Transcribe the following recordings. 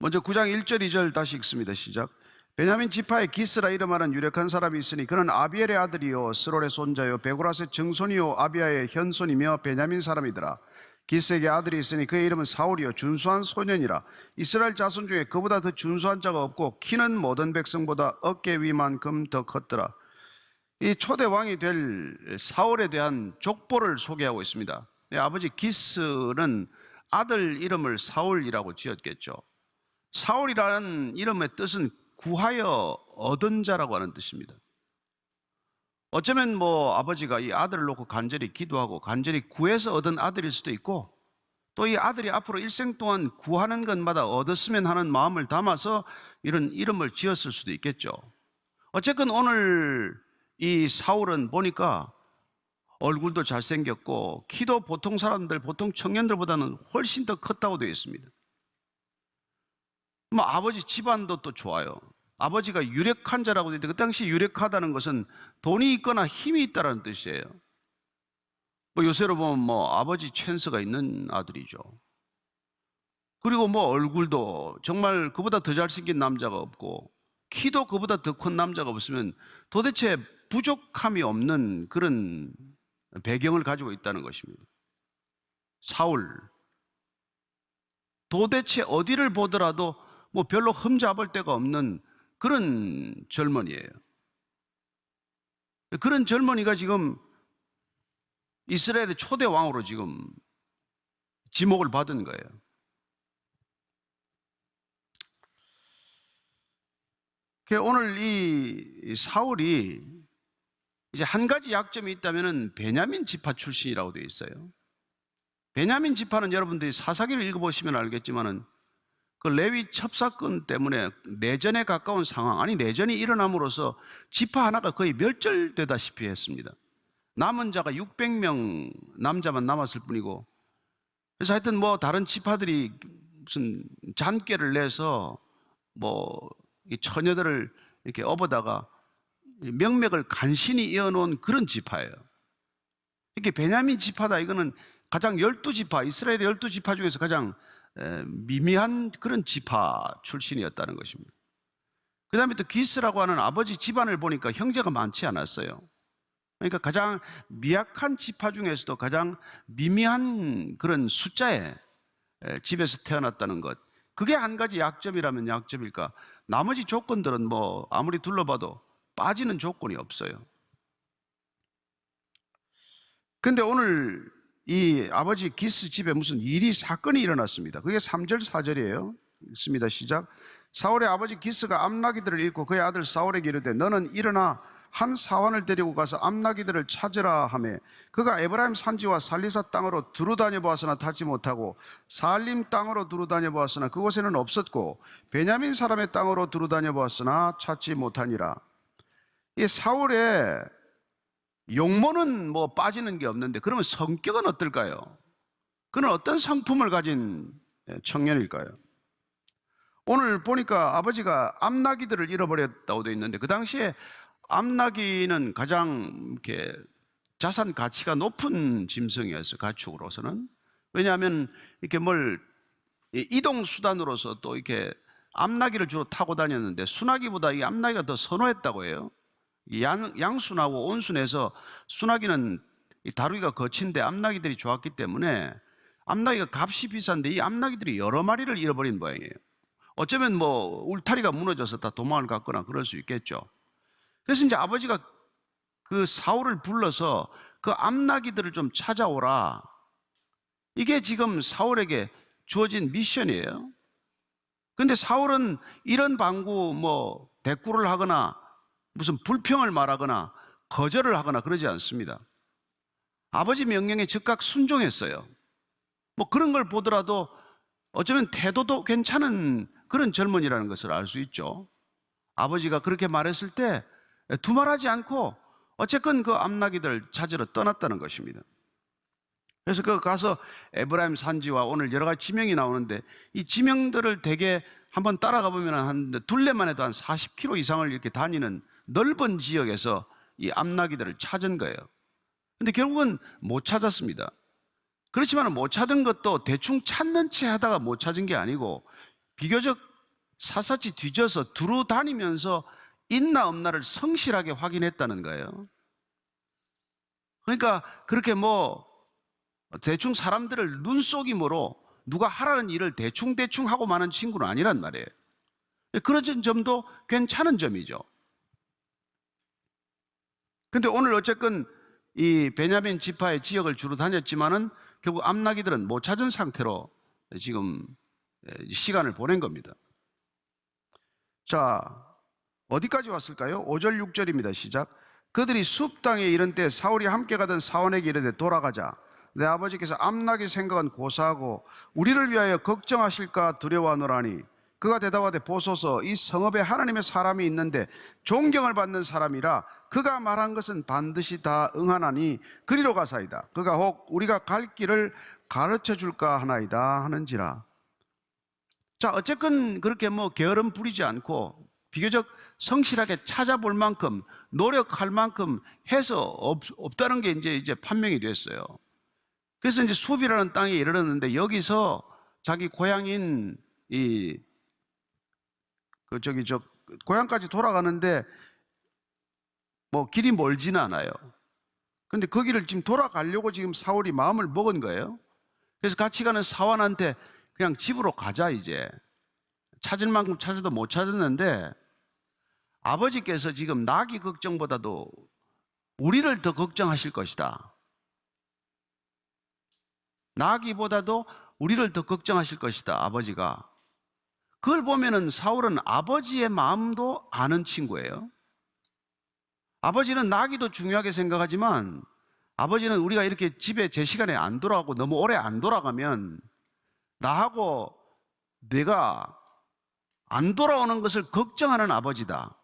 먼저 9장 1절 2절 다시 읽습니다. 시작. 베냐민 지파의 기스라 이름하는 유력한 사람이 있으니 그는 아비엘의 아들이요 스롤의 손자요 베고라스의 증손이요 아비야의 현손이며 베냐민 사람이더라. 기스에게 아들이 있으니 그의 이름은 사울이요 준수한 소년이라. 이스라엘 자손 중에 그보다 더 준수한 자가 없고 키는 모든 백성보다 어깨 위만큼 더 컸더라. 이 초대 왕이 될 사울에 대한 족보를 소개하고 있습니다. 아버지 기스는 아들 이름을 사울이라고 지었겠죠. 사울이라는 이름의 뜻은 구하여 얻은 자라고 하는 뜻입니다. 어쩌면 아버지가 이 아들을 놓고 간절히 기도하고 간절히 구해서 얻은 아들일 수도 있고, 또 이 아들이 앞으로 일생 동안 구하는 것마다 얻었으면 하는 마음을 담아서 이런 이름을 지었을 수도 있겠죠. 어쨌건 오늘 이 사울은 보니까 얼굴도 잘생겼고 키도 보통 사람들, 보통 청년들보다는 훨씬 더 컸다고 되어 있습니다. 아버지 집안도 또 좋아요. 아버지가 유력한 자라고 되어 있는데, 그 당시 유력하다는 것은 돈이 있거나 힘이 있다는 뜻이에요. 요새로 보면 아버지 찬스가 있는 아들이죠. 그리고 얼굴도 정말 그보다 더 잘생긴 남자가 없고 키도 그보다 더 큰 남자가 없으면 도대체 부족함이 없는 그런 배경을 가지고 있다는 것입니다. 사울, 도대체 어디를 보더라도 별로 흠잡을 데가 없는 그런 젊은이에요. 그런 젊은이가 지금 이스라엘의 초대 왕으로 지금 지목을 받은 거예요. 오늘 이 사울이 이제 한 가지 약점이 있다면 베냐민 지파 출신이라고 되어 있어요. 베냐민 지파는 여러분들이 사사기를 읽어보시면 알겠지만은 그 레위 첩사건 때문에 내전에 가까운 상황, 아니 내전이 일어남으로써 지파 하나가 거의 멸절되다시피 했습니다. 남은 자가 600명 남자만 남았을 뿐이고, 그래서 하여튼 다른 지파들이 무슨 잔꾀를 내서 이 처녀들을 이렇게 업어다가 명맥을 간신히 이어놓은 그런 지파예요. 이렇게 베냐민 지파다, 이거는 가장 12지파, 이스라엘의 12지파 중에서 가장 미미한 그런 지파 출신이었다는 것입니다. 그 다음에 또 기스라고 하는 아버지 집안을 보니까 형제가 많지 않았어요. 그러니까 가장 미약한 지파 중에서도 가장 미미한 그런 숫자의 집에서 태어났다는 것, 그게 한 가지 약점이라면 약점일까? 나머지 조건들은 아무리 둘러봐도 빠지는 조건이 없어요. 근데 오늘 이 아버지 기스 집에 무슨 일이, 사건이 일어났습니다. 그게 3절 4절이에요 읽습니다. 시작. 사울의 아버지 기스가 암나기들을 잃고 그의 아들 사울에게 이르되 너는 일어나 한 사환을 데리고 가서 암나기들을 찾으라 하매 그가 에브라임 산지와 살리사 땅으로 두루 다녀 보았으나 찾지 못하고 살림 땅으로 두루 다녀 보았으나 그곳에는 없었고 베냐민 사람의 땅으로 두루 다녀 보았으나 찾지 못하니라. 이 사울의 용모는 빠지는 게 없는데, 그러면 성격은 어떨까요? 그는 어떤 성품을 가진 청년일까요? 오늘 보니까 아버지가 암나기들을 잃어버렸다고 되어 있는데, 그 당시에 암나기는 가장 이렇게 자산 가치가 높은 짐승이었어요, 가축으로서는. 왜냐하면 이렇게 이동 수단으로서 또 이렇게 암나기를 주로 타고 다녔는데 순하기보다 이 암나기가 더 선호했다고 해요. 양순하고 온순해서 순하기는 다루기가 거친데 암나기들이 좋았기 때문에 암나기가 값이 비싼데 이 암나기들이 여러 마리를 잃어버린 모양이에요. 어쩌면 울타리가 무너져서 다 도망을 갔거나 그럴 수 있겠죠. 그래서 이제 아버지가 그 사울을 불러서 그 암나기들을 좀 찾아오라, 이게 지금 사울에게 주어진 미션이에요. 근데 사울은 이런 방구 대꾸를 하거나 무슨 불평을 말하거나 거절을 하거나 그러지 않습니다. 아버지 명령에 즉각 순종했어요. 그런 걸 보더라도 어쩌면 태도도 괜찮은 그런 젊은이라는 것을 알 수 있죠. 아버지가 그렇게 말했을 때 두말하지 않고 어쨌건 그 암나기들 찾으러 떠났다는 것입니다. 그래서 그 가서 에브라임 산지와 오늘 여러 가지 지명이 나오는데, 이 지명들을 대개 한번 따라가 보면 한 둘레만 해도 한 40km 이상을 이렇게 다니는 넓은 지역에서 이 암나기들을 찾은 거예요. 근데 결국은 못 찾았습니다. 그렇지만 못 찾은 것도 대충 찾는 채 하다가 못 찾은 게 아니고 비교적 샅샅이 뒤져서 두루 다니면서 있나 없나를 성실하게 확인했다는 거예요. 그러니까 그렇게 뭐 대충 사람들을 눈속임으로 누가 하라는 일을 대충 하고 마는 친구는 아니란 말이에요. 그런 점도 괜찮은 점이죠. 근데 오늘 어쨌건 이 베냐민 지파의 지역을 주로 다녔지만은 결국 암나기들은 못 찾은 상태로 지금 시간을 보낸 겁니다. 자, 어디까지 왔을까요? 5절 6절입니다. 시작. 그들이 숲 땅에 이른 때 사울이 함께 가던 사원에게 이르되 돌아가자. 내 아버지께서 암나기 생각은 고사하고 우리를 위하여 걱정하실까 두려워하노라니. 그가 대답하되 보소서, 이 성읍에 하나님의 사람이 있는데 존경을 받는 사람이라 그가 말한 것은 반드시 다 응하나니 그리로 가사이다. 그가 혹 우리가 갈 길을 가르쳐 줄까 하나이다 하는지라. 자, 어쨌건 그렇게 뭐 게으름 부리지 않고 비교적 성실하게 찾아볼 만큼 노력할 만큼 해서 없다는 게 이제 판명이 됐어요. 그래서 이제 숲이라는 땅에 이르렀는데 여기서 자기 고향인 고향까지 돌아가는데 뭐 길이 멀지는 않아요. 근데 거기를 지금 돌아가려고 지금 사울이 마음을 먹은 거예요. 그래서 같이 가는 사원한테 그냥 집으로 가자, 이제. 찾을 만큼 찾아도 못 찾았는데 아버지께서 지금 나귀 걱정보다도 우리를 더 걱정하실 것이다. 나귀보다도 우리를 더 걱정하실 것이다, 아버지가. 그걸 보면은 사울은 아버지의 마음도 아는 친구예요. 아버지는 나귀도 중요하게 생각하지만 아버지는 우리가 이렇게 집에 제 시간에 안 돌아가고 너무 오래 안 돌아가면 나하고 내가 안 돌아오는 것을 걱정하는 아버지다.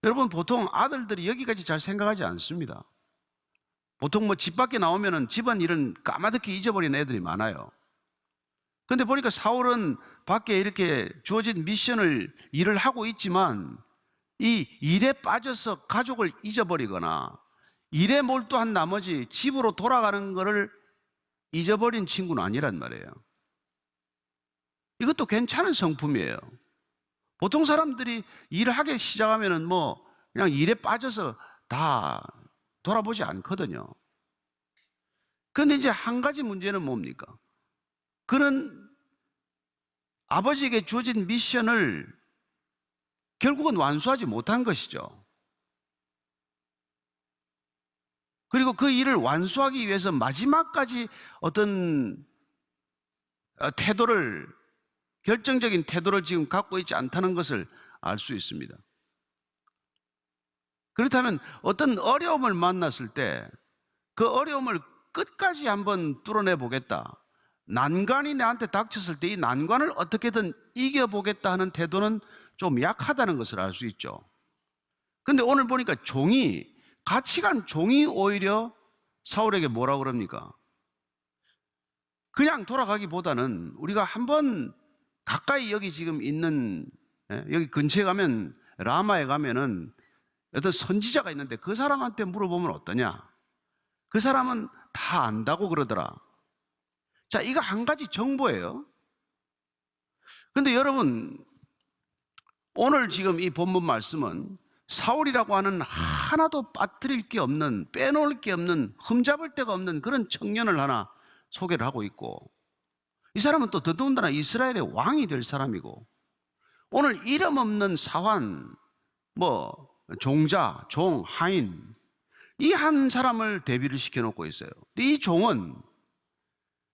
여러분, 보통 아들들이 여기까지 잘 생각하지 않습니다. 보통 뭐 집 밖에 나오면은 집안일은 까마득히 잊어버리는 애들이 많아요. 근데 보니까 사울은 밖에 이렇게 주어진 일을 하고 있지만 이 일에 빠져서 가족을 잊어버리거나 일에 몰두한 나머지 집으로 돌아가는 것을 잊어버린 친구는 아니란 말이에요. 이것도 괜찮은 성품이에요. 보통 사람들이 일을 하기 시작하면은 뭐 그냥 일에 빠져서 다 돌아보지 않거든요. 그런데 이제 한 가지 문제는 뭡니까? 그는 아버지에게 주어진 미션을 결국은 완수하지 못한 것이죠. 그리고 그 일을 완수하기 위해서 마지막까지 어떤 결정적인 태도를 지금 갖고 있지 않다는 것을 알 수 있습니다. 그렇다면 어떤 어려움을 만났을 때 그 어려움을 끝까지 한번 뚫어내 보겠다, 난관이 내한테 닥쳤을 때 이 난관을 어떻게든 이겨보겠다 하는 태도는 좀 약하다는 것을 알 수 있죠. 그런데 오늘 보니까 같이 간 종이 오히려 사울에게 뭐라고 그럽니까? 그냥 돌아가기보다는 우리가 한번 가까이 여기 지금 있는, 여기 근처에 가면, 라마에 가면은 어떤 선지자가 있는데 그 사람한테 물어보면 어떠냐? 그 사람은 다 안다고 그러더라. 자, 이거 한 가지 정보예요. 근데 여러분, 오늘 지금 이 본문 말씀은 사울이라고 하는 하나도 빠뜨릴 게 없는, 빼놓을 게 없는, 흠잡을 데가 없는 그런 청년을 하나 소개를 하고 있고, 이 사람은 또 더더군다나 이스라엘의 왕이 될 사람이고, 오늘 이름 없는 사환, 종자, 종, 하인, 이 한 사람을 대비를 시켜놓고 있어요. 이 종은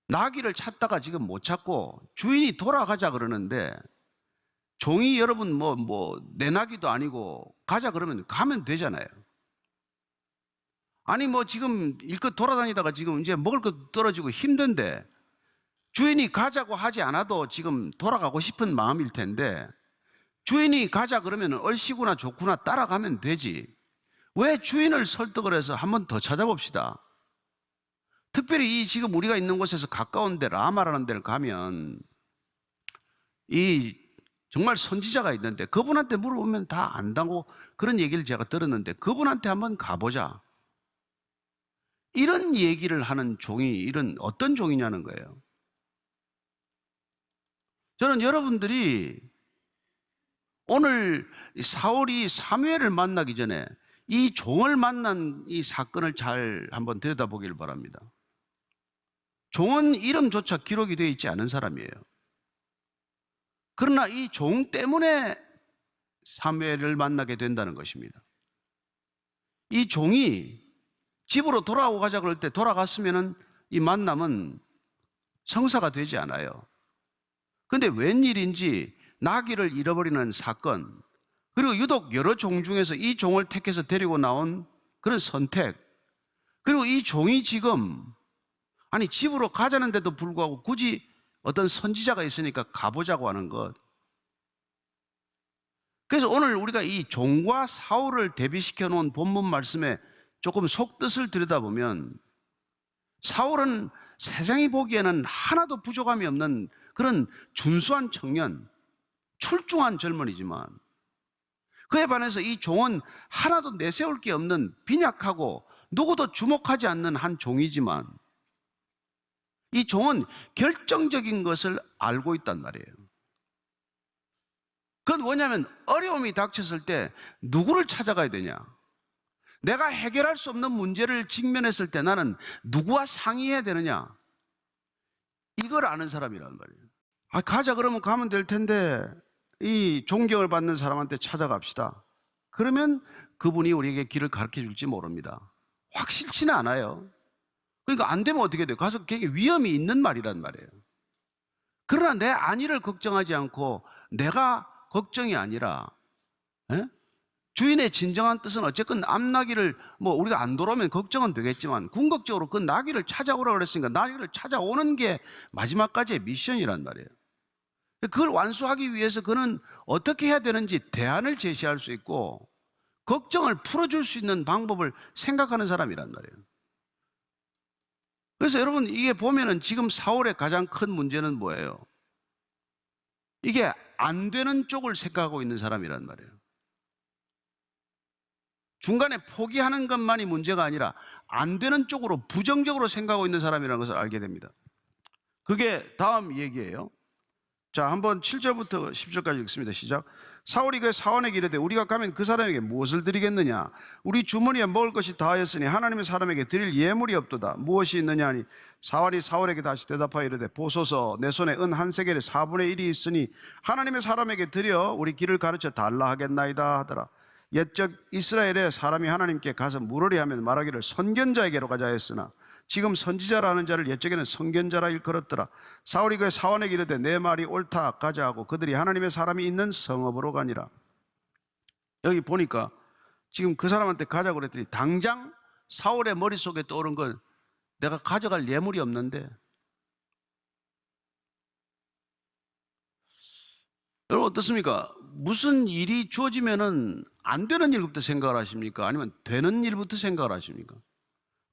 나귀를 찾다가 지금 못 찾고 주인이 돌아가자 그러는데, 종이 여러분 내 나귀도 아니고 가자 그러면 가면 되잖아요. 아니 지금 일껏 돌아다니다가 지금 이제 먹을 것 떨어지고 힘든데 주인이 가자고 하지 않아도 지금 돌아가고 싶은 마음일 텐데, 주인이 가자 그러면 얼씨구나 좋구나 따라가면 되지. 왜 주인을 설득을 해서 한 번 더 찾아봅시다. 특별히 이 지금 우리가 있는 곳에서 가까운 데 라마라는 데를 가면 이 정말 선지자가 있는데 그분한테 물어보면 다 안다고 그런 얘기를 제가 들었는데, 그분한테 한번 가보자, 이런 얘기를 하는 종이 어떤 종이냐는 거예요. 저는 여러분들이 오늘 사울이 사무엘을 만나기 전에 이 종을 만난 이 사건을 잘 한번 들여다보길 바랍니다. 종은 이름조차 기록이 되어 있지 않은 사람이에요. 그러나 이 종 때문에 사무엘을 만나게 된다는 것입니다. 이 종이 집으로 돌아오고 가자 그럴 때 돌아갔으면 이 만남은 성사가 되지 않아요. 그런데 웬일인지 나귀를 잃어버리는 사건, 그리고 유독 여러 종 중에서 이 종을 택해서 데리고 나온 그런 선택, 그리고 이 종이 지금 집으로 가자는데도 불구하고 굳이 어떤 선지자가 있으니까 가보자고 하는 것. 그래서 오늘 우리가 이 종과 사울을 대비시켜 놓은 본문 말씀에 조금 속뜻을 들여다보면, 사울은 세상이 보기에는 하나도 부족함이 없는 그런 준수한 청년, 출중한 젊은이지만, 그에 반해서 이 종은 하나도 내세울 게 없는 빈약하고 누구도 주목하지 않는 한 종이지만, 이 종은 결정적인 것을 알고 있단 말이에요. 그건 뭐냐면, 어려움이 닥쳤을 때 누구를 찾아가야 되냐, 내가 해결할 수 없는 문제를 직면했을 때 나는 누구와 상의해야 되느냐, 이걸 아는 사람이란 말이에요. 가자 그러면 가면 될 텐데 이 존경을 받는 사람한테 찾아갑시다. 그러면 그분이 우리에게 길을 가르쳐 줄지 모릅니다. 확실치는 않아요. 그러니까 안 되면 어떻게 돼요? 가서 굉장히 위험이 있는 말이란 말이에요. 그러나 내 안위를 걱정하지 않고 내가 걱정이 아니라, 주인의 진정한 뜻은 어쨌건 앞나귀를 우리가 안 돌아오면 걱정은 되겠지만 궁극적으로 그 나귀를 찾아오라고 그랬으니까 나귀를 찾아오는 게 마지막까지의 미션이란 말이에요. 그걸 완수하기 위해서 그는 어떻게 해야 되는지 대안을 제시할 수 있고 걱정을 풀어줄 수 있는 방법을 생각하는 사람이란 말이에요. 그래서 여러분, 이게 보면은 지금 사울의 가장 큰 문제는 뭐예요? 이게 안 되는 쪽을 생각하고 있는 사람이란 말이에요. 중간에 포기하는 것만이 문제가 아니라 안 되는 쪽으로 부정적으로 생각하고 있는 사람이라는 것을 알게 됩니다. 그게 다음 얘기예요. 자, 한번 7절부터 10절까지 읽습니다. 시작. 사울이 그 사원에게 이르되 우리가 가면 그 사람에게 무엇을 드리겠느냐? 우리 주머니에 먹을 것이 다하였으니 하나님의 사람에게 드릴 예물이 없도다. 무엇이 있느냐 하니 사원이 사울에게 다시 대답하여 이르되 보소서, 내 손에 은 한 세겔의 4분의 1이 있으니 하나님의 사람에게 드려 우리 길을 가르쳐 달라 하겠나이다 하더라. 옛적 이스라엘에 사람이 하나님께 가서 물으려 하면 말하기를 선견자에게로 가자 했으나 지금 선지자라는 자를 옛적에는 선견자라 일컬었더라. 사울이 그 사원에게 이르되 내 말이 옳다, 가자 하고 그들이 하나님의 사람이 있는 성읍으로 가니라. 여기 보니까 지금 그 사람한테 가자고 그랬더니 당장 사울의 머릿속에 떠오른 건 내가 가져갈 예물이 없는데. 여러분 어떻습니까? 무슨 일이 주어지면은 안 되는 일부터 생각을 하십니까? 아니면 되는 일부터 생각을 하십니까?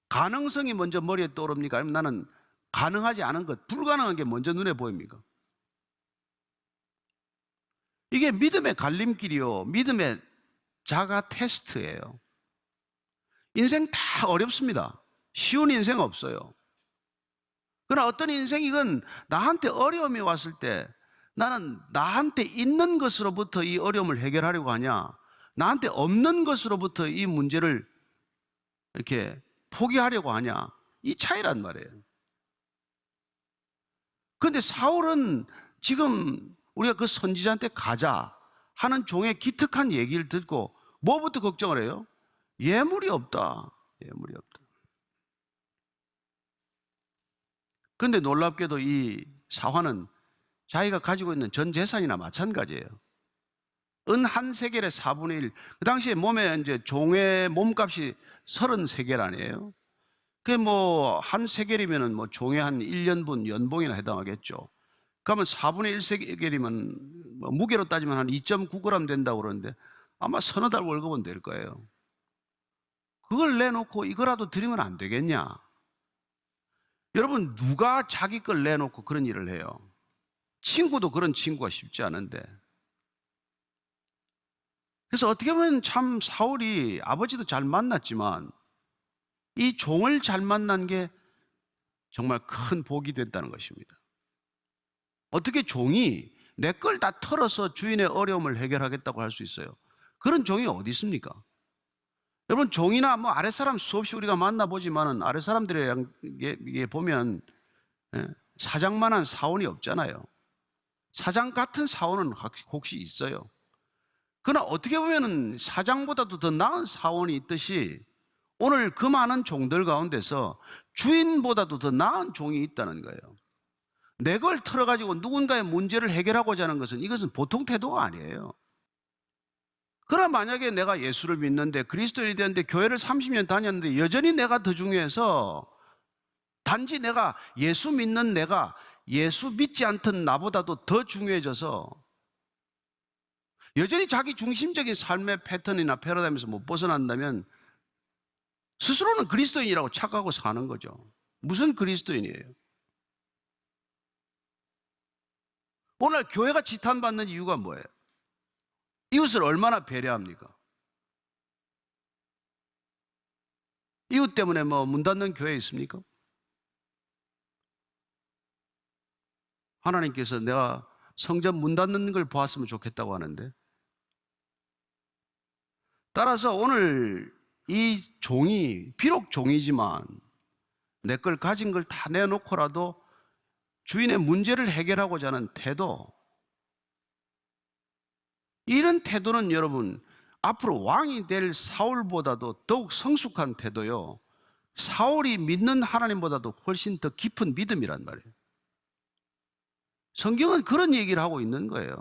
가능성이 먼저 머리에 떠오릅니까? 아니면 나는 가능하지 않은 것, 불가능한 게 먼저 눈에 보입니까? 이게 믿음의 갈림길이요, 믿음의 자가 테스트예요. 인생 다 어렵습니다. 쉬운 인생 없어요. 그러나 어떤 인생이건 나한테 어려움이 왔을 때 나는 나한테 있는 것으로부터 이 어려움을 해결하려고 하냐, 나한테 없는 것으로부터 이 문제를 이렇게 포기하려고 하냐, 이 차이란 말이에요. 그런데 사울은 지금 우리가 그 선지자한테 가자 하는 종의 기특한 얘기를 듣고 뭐부터 걱정을 해요? 예물이 없다. 예물이 없다. 그런데 놀랍게도 이 사환은 자기가 가지고 있는 전 재산이나 마찬가지예요. 은 한 세겔의 4분의 1. 그 당시에 몸에 이제 종의 몸값이 33겔 아니에요? 그게 한 세겔이면은 종의 한 1년분 연봉이나 해당하겠죠. 그러면 4분의 1세겔이면 무게로 따지면 한 2.9g 된다고 그러는데 아마 서너 달 월급은 될 거예요. 그걸 내놓고 이거라도 드리면 안 되겠냐? 여러분, 누가 자기 걸 내놓고 그런 일을 해요? 친구도 그런 친구가 쉽지 않은데. 그래서 어떻게 보면 참 사울이 아버지도 잘 만났지만 이 종을 잘 만난 게 정말 큰 복이 됐다는 것입니다. 어떻게 종이 내 걸 다 털어서 주인의 어려움을 해결하겠다고 할 수 있어요? 그런 종이 어디 있습니까? 여러분, 종이나 뭐 아랫사람 수없이 우리가 만나보지만은 아랫사람들이랑 이게 보면 사장만한 사원이 없잖아요. 사장 같은 사원은 혹시 있어요. 그러나 어떻게 보면은 사장보다도 더 나은 사원이 있듯이 오늘 그 많은 종들 가운데서 주인보다도 더 나은 종이 있다는 거예요. 내 걸 털어가지고 누군가의 문제를 해결하고자 하는 것은 이것은 보통 태도가 아니에요. 그러나 만약에 내가 예수를 믿는데 그리스도인이 되는데 교회를 30년 다녔는데 여전히 내가 더 중요해서 단지 내가 예수 믿는 내가 예수 믿지 않던 나보다도 더 중요해져서 여전히 자기 중심적인 삶의 패턴이나 패러다임에서 못 벗어난다면 스스로는 그리스도인이라고 착각하고 사는 거죠. 무슨 그리스도인이에요? 오늘 교회가 지탄받는 이유가 뭐예요? 이웃을 얼마나 배려합니까? 이웃 때문에 뭐 문 닫는 교회 있습니까? 하나님께서 내가 성전 문 닫는 걸 보았으면 좋겠다고 하는데, 따라서 오늘 이 종이 비록 종이지만 내 걸 가진 걸 다 내놓고라도 주인의 문제를 해결하고자 하는 태도, 이런 태도는 여러분 앞으로 왕이 될 사울보다도 더욱 성숙한 태도요, 사울이 믿는 하나님보다도 훨씬 더 깊은 믿음이란 말이에요. 성경은 그런 얘기를 하고 있는 거예요.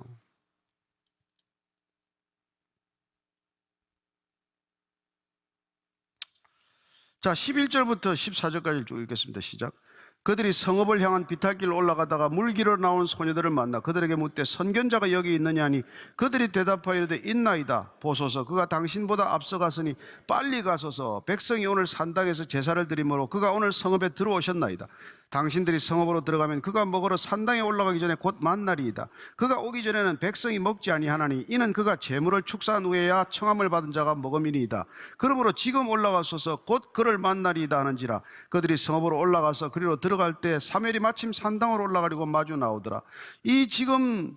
자, 11절부터 14절까지 쭉 읽겠습니다. 시작. 그들이 성읍을 향한 비탈길로 올라가다가 물길로 나온 소녀들을 만나 그들에게 묻되 선견자가 여기 있느냐 하니 그들이 대답하여 이르되 있나이다. 보소서, 그가 당신보다 앞서갔으니 빨리 가소서. 백성이 오늘 산당에서 제사를 드리므로 그가 오늘 성읍에 들어오셨나이다. 당신들이 성읍으로 들어가면 그가 먹으러 산당에 올라가기 전에 곧 만나리이다. 그가 오기 전에는 백성이 먹지 아니하나니 이는 그가 재물을 축사한 후에야 청함을 받은 자가 먹음이니이다. 그러므로 지금 올라가소서 곧 그를 만나리이다 하는지라. 그들이 성읍으로 올라가서 그리로 들어갈 때 사무엘이 마침 산당으로 올라가려고 마주 나오더라. 이 지금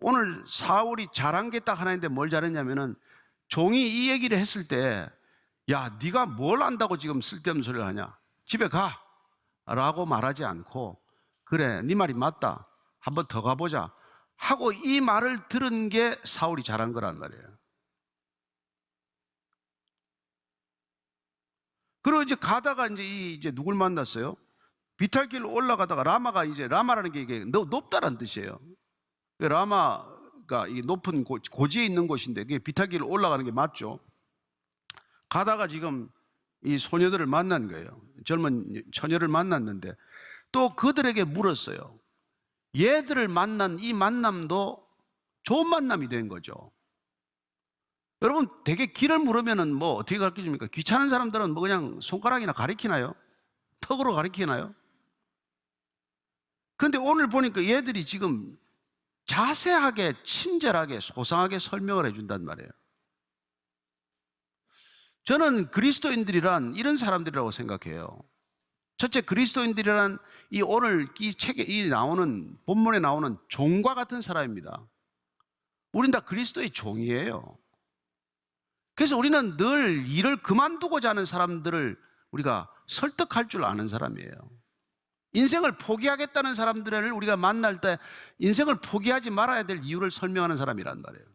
오늘 사울이 잘한 게 딱 하나인데 뭘 잘했냐면은 종이 이 얘기를 했을 때, 야, 네가 뭘 안다고 지금 쓸데없는 소리를 하냐, 집에 가 라고 말하지 않고, 그래 네 말이 맞다, 한번 더 가보자 하고 이 말을 들은 게 사울이 잘한 거란 말이에요. 그리고 이제 가다가 이제 누굴 만났어요? 비탈길로 올라가다가 라마가, 이제 라마라는 게 이게 높다라는 뜻이에요. 라마가 이 높은 고지에 있는 곳인데 그게 비탈길로 올라가는 게 맞죠. 가다가 지금 이 소녀들을 만난 거예요. 젊은 처녀를 만났는데 또 그들에게 물었어요. 얘들을 만난 이 만남도 좋은 만남이 된 거죠. 여러분, 되게 길을 물으면은 뭐 어떻게 가르쳐 줍니까? 귀찮은 사람들은 뭐 그냥 손가락이나 가리키나요? 턱으로 가리키나요? 근데 오늘 보니까 얘들이 지금 자세하게, 친절하게, 소상하게 설명을 해준단 말이에요. 저는 그리스도인들이란 이런 사람들이라고 생각해요. 첫째, 그리스도인들이란 이 오늘 이 책에 나오는, 본문에 나오는 종과 같은 사람입니다. 우린 다 그리스도의 종이에요. 그래서 우리는 늘 일을 그만두고자 하는 사람들을 우리가 설득할 줄 아는 사람이에요. 인생을 포기하겠다는 사람들을 우리가 만날 때 인생을 포기하지 말아야 될 이유를 설명하는 사람이란 말이에요.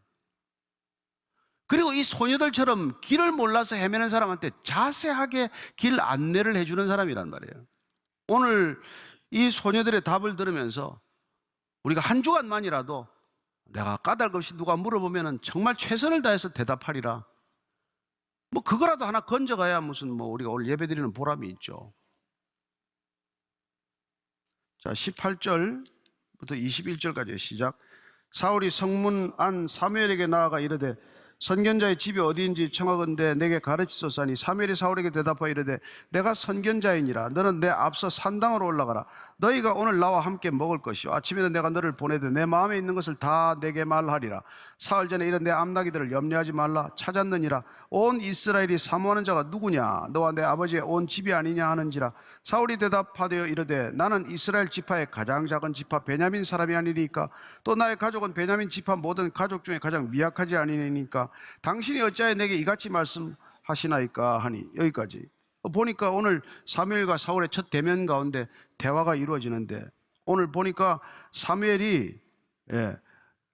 그리고 이 소녀들처럼 길을 몰라서 헤매는 사람한테 자세하게 길 안내를 해주는 사람이란 말이에요. 오늘 이 소녀들의 답을 들으면서 우리가 한 주간만이라도 내가 까닭 없이 누가 물어보면 정말 최선을 다해서 대답하리라, 뭐 그거라도 하나 건져가야 무슨 뭐 우리가 오늘 예배드리는 보람이 있죠. 자, 18절부터 21절까지 시작. 사울이 성문 안 사무엘에게 나아가 이르되 선견자의 집이 어디인지 청하건대 내게 가르치소서하니 사무엘이 사울에게 대답하여 이르되 내가 선견자이니라. 너는 내 앞서 산당으로 올라가라. 너희가 오늘 나와 함께 먹을 것이요 아침에는 내가 너를 보내되 내 마음에 있는 것을 다 내게 말하리라. 사흘 전에 이런 내 암나기들을 염려하지 말라. 찾았느니라. 온 이스라엘이 사모하는 자가 누구냐? 너와 내 아버지의 온 집이 아니냐 하는지라. 사울이 대답하되 이르되 나는 이스라엘 지파의 가장 작은 지파 베냐민 사람이 아니리까. 또 나의 가족은 베냐민 지파 모든 가족 중에 가장 미약하지 아니니까 당신이 어찌하여 내게 이같이 말씀하시나이까 하니. 여기까지 보니까 오늘 사무엘과 사울의 첫 대면 가운데 대화가 이루어지는데, 오늘 보니까 사무엘이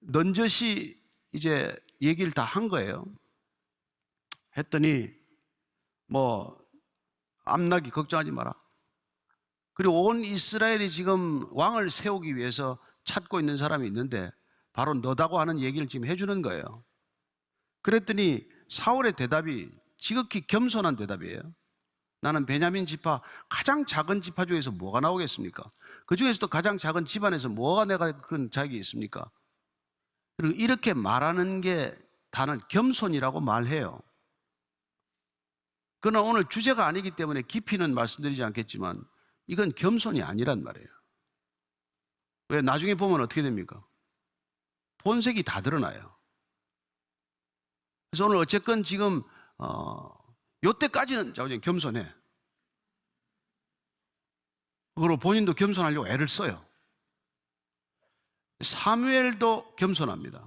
넌저시 이제 얘기를 다 한 거예요. 했더니 암나기 걱정하지 마라. 그리고 온 이스라엘이 지금 왕을 세우기 위해서 찾고 있는 사람이 있는데 바로 너다고 하는 얘기를 지금 해주는 거예요. 그랬더니 사울의 대답이 지극히 겸손한 대답이에요. 나는 베냐민 지파, 가장 작은 지파 중에서 뭐가 나오겠습니까? 그 중에서도 가장 작은 집안에서 뭐가 내가 그런 자격이 있습니까? 그리고 이렇게 말하는 게 다는 겸손이라고 말해요. 그러나 오늘 주제가 아니기 때문에 깊이는 말씀드리지 않겠지만 이건 겸손이 아니란 말이에요. 왜? 나중에 보면 어떻게 됩니까? 본색이 다 드러나요. 그래서 오늘 어쨌건 지금 요때까지는 겸손해. 그리고 본인도 겸손하려고 애를 써요. 사무엘도 겸손합니다.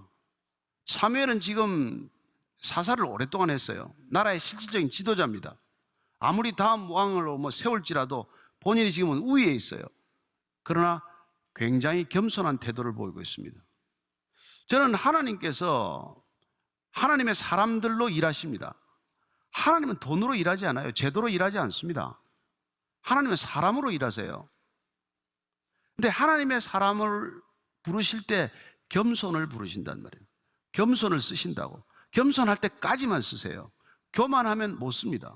사무엘은 지금 사사를 오랫동안 했어요. 나라의 실질적인 지도자입니다. 아무리 다음 왕을 세울지라도 본인이 지금은 우위에 있어요. 그러나 굉장히 겸손한 태도를 보이고 있습니다. 저는 하나님께서 하나님의 사람들로 일하십니다. 하나님은 돈으로 일하지 않아요. 제도로 일하지 않습니다. 하나님은 사람으로 일하세요. 근데 하나님의 사람을 부르실 때 겸손을 부르신단 말이에요. 겸손을 쓰신다고. 겸손할 때까지만 쓰세요. 교만하면 못 씁니다.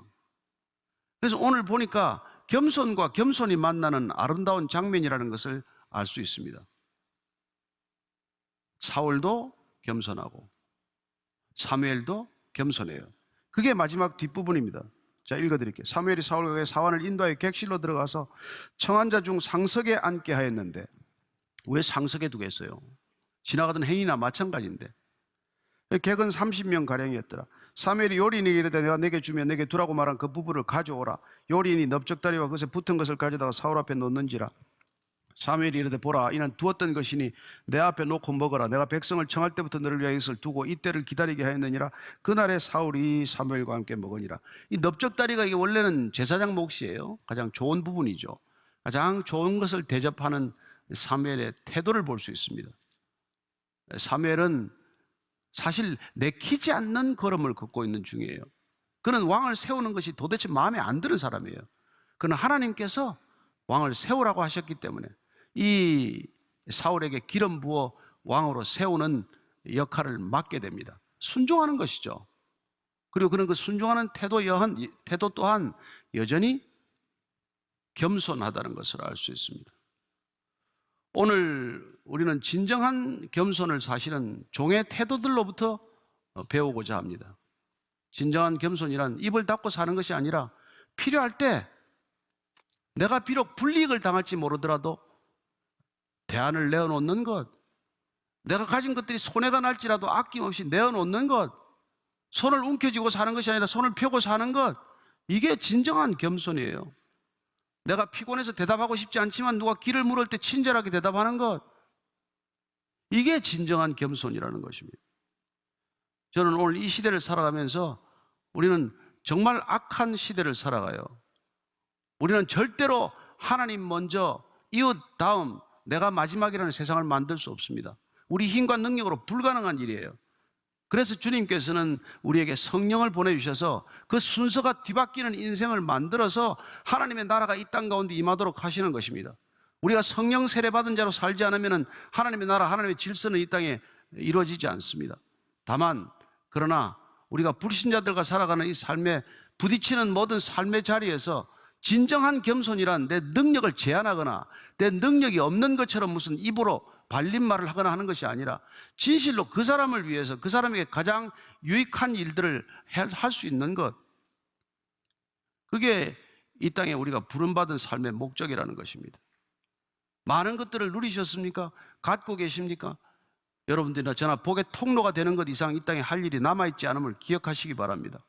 그래서 오늘 보니까 겸손과 겸손이 만나는 아름다운 장면이라는 것을 알 수 있습니다. 사울도 겸손하고 사무엘도 겸손해요. 그게 마지막 뒷부분입니다. 자, 읽어드릴게요. 사무엘이 사울에게 사환을 인도하여 객실로 들어가서 청한 자 중 상석에 앉게 하였는데, 왜 상석에 두겠어요? 지나가던 행위나 마찬가지인데. 객은 30명 가량이었더라. 사무엘이 요리인에게 이르되 내가 내게 주면 내게 두라고 말한 그 부부를 가져오라. 요리인이 넓적다리와 그것에 붙은 것을 가져다가 사울 앞에 놓는지라. 사무엘이 이르되 보라, 이는 두었던 것이니 내 앞에 놓고 먹어라. 내가 백성을 청할 때부터 너를 위하여 이것을 두고 이때를 기다리게 하였느니라. 그날에 사울이 사무엘과 함께 먹으니라. 이 넓적다리가 이게 원래는 제사장 몫이에요. 가장 좋은 부분이죠. 가장 좋은 것을 대접하는 사무엘의 태도를 볼 수 있습니다. 사무엘은 사실 내키지 않는 걸음을 걷고 있는 중이에요. 그는 왕을 세우는 것이 도대체 마음에 안 드는 사람이에요. 그는 하나님께서 왕을 세우라고 하셨기 때문에 이 사울에게 기름 부어 왕으로 세우는 역할을 맡게 됩니다. 순종하는 것이죠. 그리고 그는 그 순종하는 태도 또한 여전히 겸손하다는 것을 알 수 있습니다. 오늘 우리는 진정한 겸손을 사실은 종의 태도들로부터 배우고자 합니다. 진정한 겸손이란 입을 닫고 사는 것이 아니라 필요할 때 내가 비록 불이익을 당할지 모르더라도 대안을 내어놓는 것, 내가 가진 것들이 손해가 날지라도 아낌없이 내어놓는 것, 손을 움켜쥐고 사는 것이 아니라 손을 펴고 사는 것, 이게 진정한 겸손이에요. 내가 피곤해서 대답하고 싶지 않지만 누가 길을 물을 때 친절하게 대답하는 것, 이게 진정한 겸손이라는 것입니다. 저는 오늘 이 시대를 살아가면서 우리는 정말 악한 시대를 살아가요. 우리는 절대로 하나님 먼저 이웃 다음 내가 마지막이라는 세상을 만들 수 없습니다. 우리 힘과 능력으로 불가능한 일이에요. 그래서 주님께서는 우리에게 성령을 보내주셔서 그 순서가 뒤바뀌는 인생을 만들어서 하나님의 나라가 이 땅 가운데 임하도록 하시는 것입니다. 우리가 성령 세례받은 자로 살지 않으면 하나님의 나라, 하나님의 질서는 이 땅에 이루어지지 않습니다. 다만 그러나 우리가 불신자들과 살아가는 이 삶에 부딪히는 모든 삶의 자리에서 진정한 겸손이란 내 능력을 제한하거나 내 능력이 없는 것처럼 무슨 입으로 발림말을 하거나 하는 것이 아니라 진실로 그 사람을 위해서 그 사람에게 가장 유익한 일들을 할 수 있는 것, 그게 이 땅에 우리가 부름받은 삶의 목적이라는 것입니다. 많은 것들을 누리셨습니까? 갖고 계십니까? 여러분들이나 저나 복의 통로가 되는 것 이상 이 땅에 할 일이 남아있지 않음을 기억하시기 바랍니다.